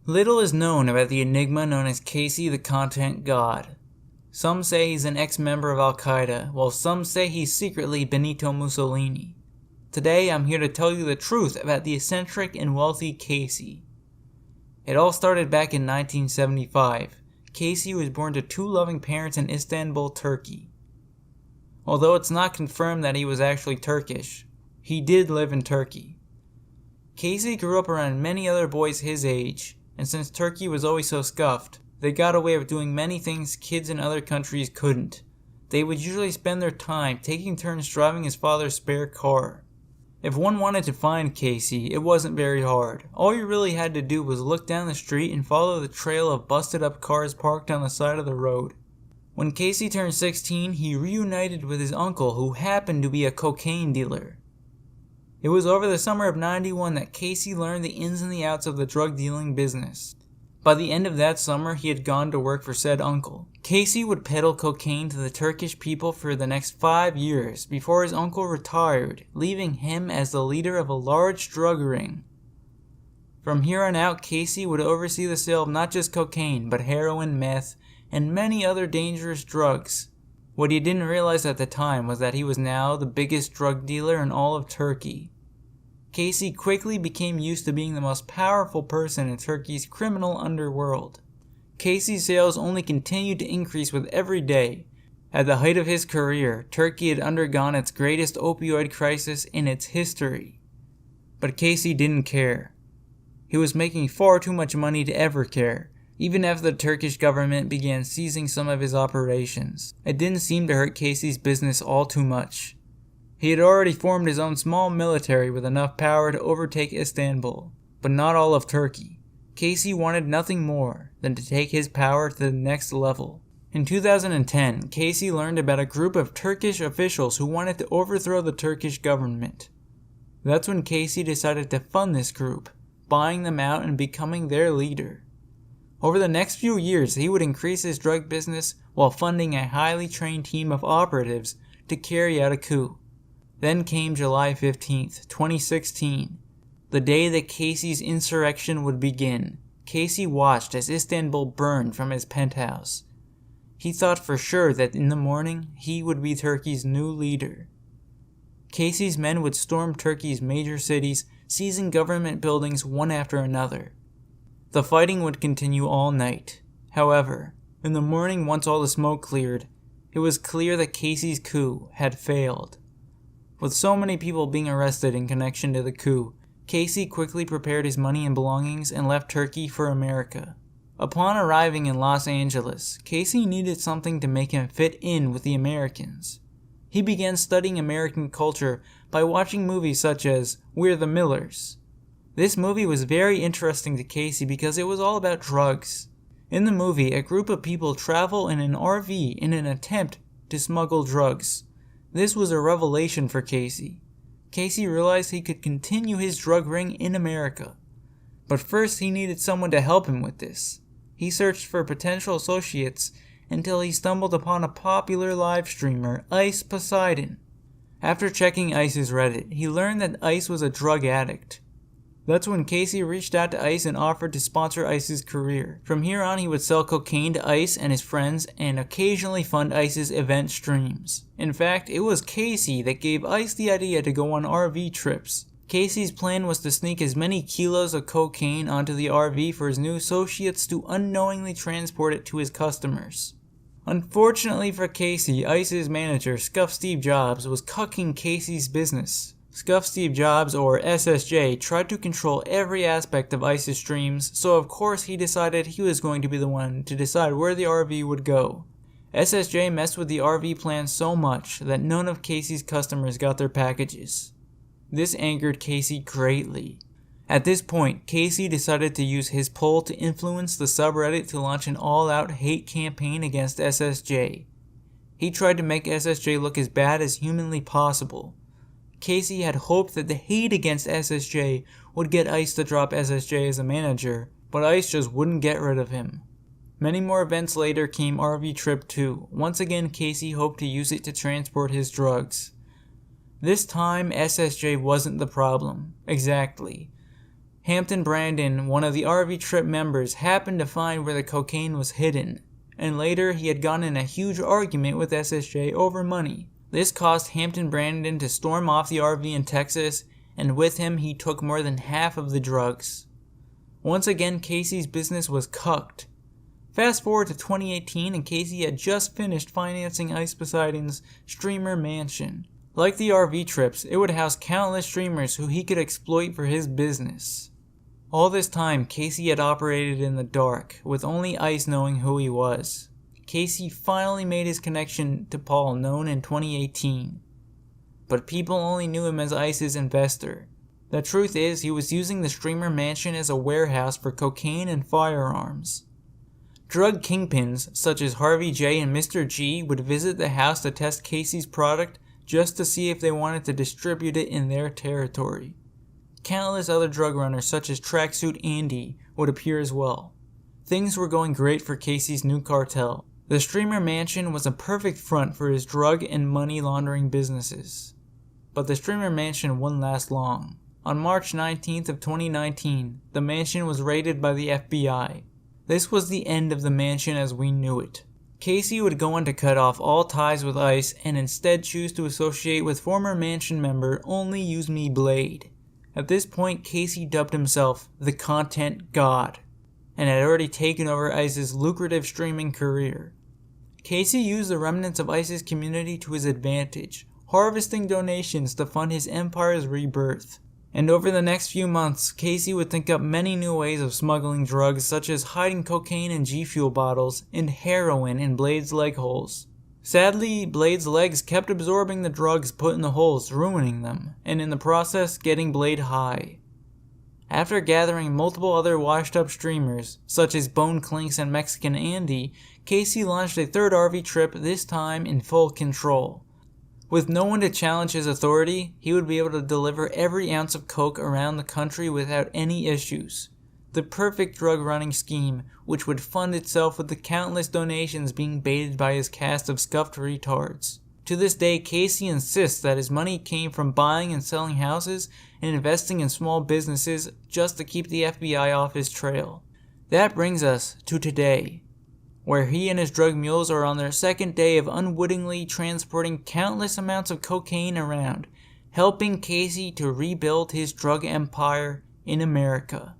Little is known about the enigma known as Casey the Content God. Some say he's an ex-member of Al-Qaeda, while some say he's secretly Benito Mussolini. Today I'm here to tell you the truth about the eccentric and wealthy Casey. It all started back in 1975. Casey was born to two loving parents in Istanbul, Turkey. Although it's not confirmed that he was actually Turkish, he did live in Turkey. Casey grew up around many other boys his age, and since Turkey was always so scuffed, they got away with doing many things kids in other countries couldn't. They would usually spend their time taking turns driving his father's spare car. If one wanted to find Casey, it wasn't very hard. All you really had to do was look down the street and follow the trail of busted up cars parked on the side of the road. When Casey turned 16, he reunited with his uncle, who happened to be a cocaine dealer. It was over the summer of '91 that Casey learned the ins and the outs of the drug dealing business. By the end of that summer, he had gone to work for said uncle. Casey would peddle cocaine to the Turkish people for the next 5 years before his uncle retired, leaving him as the leader of a large drug ring. From here on out, Casey would oversee the sale of not just cocaine, but heroin, meth, and many other dangerous drugs. What he didn't realize at the time was that he was now the biggest drug dealer in all of Turkey. Casey quickly became used to being the most powerful person in Turkey's criminal underworld. Casey's sales only continued to increase with every day. At the height of his career, Turkey had undergone its greatest opioid crisis in its history. But Casey didn't care. He was making far too much money to ever care. Even after the Turkish government began seizing some of his operations, it didn't seem to hurt Casey's business all too much. He had already formed his own small military with enough power to overtake Istanbul, but not all of Turkey. Casey wanted nothing more than to take his power to the next level. In 2010, Casey learned about a group of Turkish officials who wanted to overthrow the Turkish government. That's when Casey decided to fund this group, buying them out and becoming their leader. Over the next few years, he would increase his drug business while funding a highly trained team of operatives to carry out a coup. Then came July 15th, 2016, the day that Casey's insurrection would begin. Casey watched as Istanbul burned from his penthouse. He thought for sure that in the morning, he would be Turkey's new leader. Casey's men would storm Turkey's major cities, seizing government buildings one after another. The fighting would continue all night. However, in the morning, once all the smoke cleared, it was clear that Casey's coup had failed. With so many people being arrested in connection to the coup, Casey quickly prepared his money and belongings and left Turkey for America. Upon arriving in Los Angeles, Casey needed something to make him fit in with the Americans. He began studying American culture by watching movies such as We're the Millers. This movie was very interesting to Casey because it was all about drugs. In the movie, a group of people travel in an RV in an attempt to smuggle drugs. This was a revelation for Casey. Casey realized he could continue his drug ring in America. But first he needed someone to help him with this. He searched for potential associates until he stumbled upon a popular live streamer, Ice Poseidon. After checking Ice's Reddit, he learned that Ice was a drug addict. That's when Casey reached out to Ice and offered to sponsor Ice's career. From here on, he would sell cocaine to Ice and his friends and occasionally fund Ice's event streams. In fact, it was Casey that gave Ice the idea to go on RV trips. Casey's plan was to sneak as many kilos of cocaine onto the RV for his new associates to unknowingly transport it to his customers. Unfortunately for Casey, Ice's manager, Scuff Steve Jobs, was cucking Casey's business. Scuff Steve Jobs, or SSJ, tried to control every aspect of Ice's streams, so of course he decided he was going to be the one to decide where the RV would go. SSJ messed with the RV plan so much that none of Casey's customers got their packages. This angered Casey greatly. At this point, Casey decided to use his pull to influence the subreddit to launch an all-out hate campaign against SSJ. He tried to make SSJ look as bad as humanly possible. Casey had hoped that the hate against SSJ would get Ice to drop SSJ as a manager, but Ice just wouldn't get rid of him. Many more events later came RV Trip 2. Once again, Casey hoped to use it to transport his drugs. This time, SSJ wasn't the problem. Exactly. Hampton Brandon, one of the RV Trip members, happened to find where the cocaine was hidden, and later he had gotten in a huge argument with SSJ over money. This caused Hampton Brandon to storm off the RV in Texas, and with him he took more than half of the drugs. Once again, Casey's business was cucked. Fast forward to 2018, and Casey had just finished financing Ice Poseidon's streamer mansion. Like the RV trips, it would house countless streamers who he could exploit for his business. All this time, Casey had operated in the dark, with only Ice knowing who he was. Casey finally made his connection to Paul known in 2018. But people only knew him as Ice's investor. The truth is, he was using the streamer mansion as a warehouse for cocaine and firearms. Drug kingpins such as Harvey J and Mr. G would visit the house to test Casey's product just to see if they wanted to distribute it in their territory. Countless other drug runners such as Tracksuit Andy would appear as well. Things were going great for Casey's new cartel. The streamer mansion was a perfect front for his drug and money laundering businesses. But the streamer mansion wouldn't last long. On March 19th of 2019, the mansion was raided by the FBI. This was the end of the mansion as we knew it. Casey would go on to cut off all ties with Ice and instead choose to associate with former mansion member Only Use Me Blade. At this point, Casey dubbed himself the Content God, and had already taken over Ice's lucrative streaming career. Casey used the remnants of Ice's community to his advantage, harvesting donations to fund his empire's rebirth. And over the next few months, Casey would think up many new ways of smuggling drugs, such as hiding cocaine in G Fuel bottles and heroin in Blade's leg holes. Sadly, Blade's legs kept absorbing the drugs put in the holes, ruining them, and in the process getting Blade high. After gathering multiple other washed up streamers, such as Bone Clinks and Mexican Andy, Casey launched a third RV trip, this time in full control. With no one to challenge his authority, he would be able to deliver every ounce of coke around the country without any issues. The perfect drug running scheme, which would fund itself with the countless donations being baited by his cast of scuffed retards. To this day, Casey insists that his money came from buying and selling houses and investing in small businesses just to keep the FBI off his trail. That brings us to today, where he and his drug mules are on their second day of unwittingly transporting countless amounts of cocaine around, helping Casey to rebuild his drug empire in America.